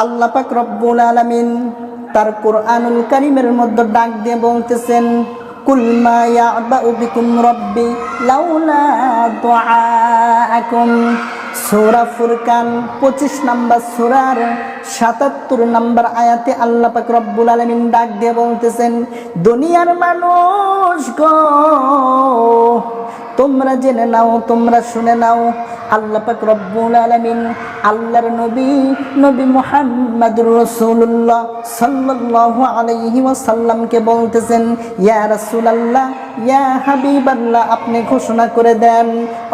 আল্লাহ পাক রব্বুল আলামিন তার কোরআনুল কারীমের মধ্যে ডাক দিয়ে বলতেছেন, কুল মা ইয়াবাউ বিকুম রব্বি লাউলা দুআআকুম। সূরা ফুরকান 25 নম্বর সূরার 77 নম্বর আয়াতে আল্লাহ পাক রব্বুল আলামিন ডাক দিয়ে বলতেছেন, দুনিয়ার মানুষ গো, তোমরা জেনে নাও, তোমরা শুনে নাও, আল্লাহ পাক রব্বুল আলামিন আল্লাহর নবী মুহাম্মদুর রাসূলুল্লাহ সাল্লাল্লাহু আলাইহি ওয়াসাল্লামকে বলতেছেন, ইয়া রাসূলুল্লাহ, ইয়া হাবিবাল্লাহ, আপনি ঘোষণা করে দেন,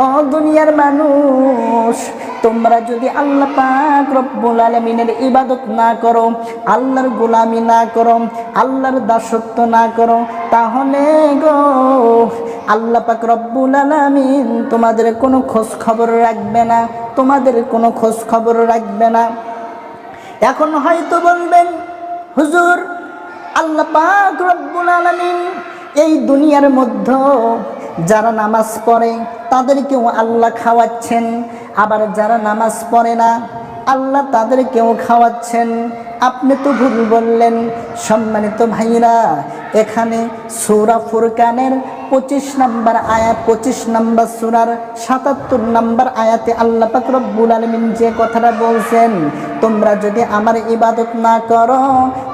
ও দুনিয়ার মানুষ, তোমরা যদি আল্লাহ পাক রব্বুল আলামিনের ইবাদত না করো, আল্লাহর গোলামি না করো, আল্লাহর দাসত্ব না করো, তাহলে গো আল্লাহ পাক রব্বুল আলামিন তোমাদের কোনো খোঁজ খবর রাখবে না, তোমাদের কোনো খোঁজ খবর রাখবে না। এখন হয়তো বলবেন, হুজুর, আল্লাহ পাক রব্বুল আলামিন এই দুনিয়ার মধ্যে যারা নামাজ পড়ে তাদেরকেও আল্লাহ খাওয়াচ্ছেন, আবার যারা নামাজ পড়ে না আল্লাহ তাদেরকেও খাওয়াচ্ছেন। আপনি তো ভুল বললেন। সম্মানিত ভাইরা, এখানে সূরা ফুরকানের 25 নম্বর আয়াত, 25 নম্বর সূরার 77 নম্বর আয়াতে আল্লাহ পাক রব্বুল আলামিন যে কথাটা বলছেন, তোমরা যদি আমার ইবাদত না করো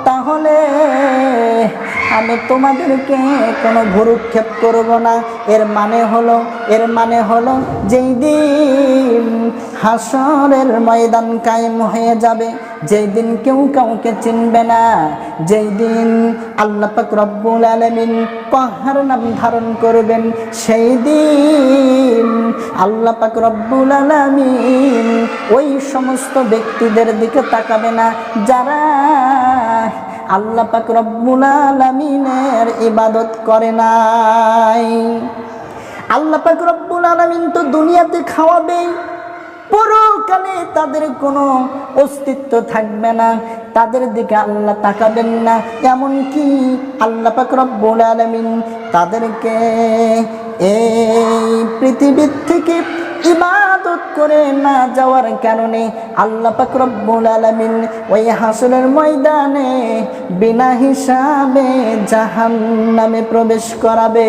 তাহলে আমি তোমাদেরকে কোনো ভ্রুক্ষেপ করব না। এর মানে হলো যেই দিন হাসরের ময়দান কায়েম হয়ে যাবে, যেই দিন কেউ কাউকে চিনবে না, যেই দিন আল্লাহ পাক রব্বুল আলামিন কাহার নাম ধারণ করবেন, সেই দিন আল্লাহ পাক রব্বুল আলামিন ওই সমস্ত ব্যক্তিদের দিকে তাকাবে না যারা আল্লাহ পাক রব্বুল আলামিনের ইবাদত করে নাই। আল্লাহ পাক রব্বুল আলামিন তো দুনিয়াতে খাওয়াবে, পরকালে তাদের কোনো অস্তিত্ব থাকবে না, তাদের দিকে আল্লাহ তাকাবেন না। এমনকি আল্লাহ পাক রব্বুল আলামিন তাদেরকে এই পৃথিবীর থেকে ইবাদত করে না যাওয়ার কারণে আল্লাহ পাক রব্বুল আলামিন ওই হাসরের ময়দানে বিনা হিসাবে জাহান্নামে প্রবেশ করাবে।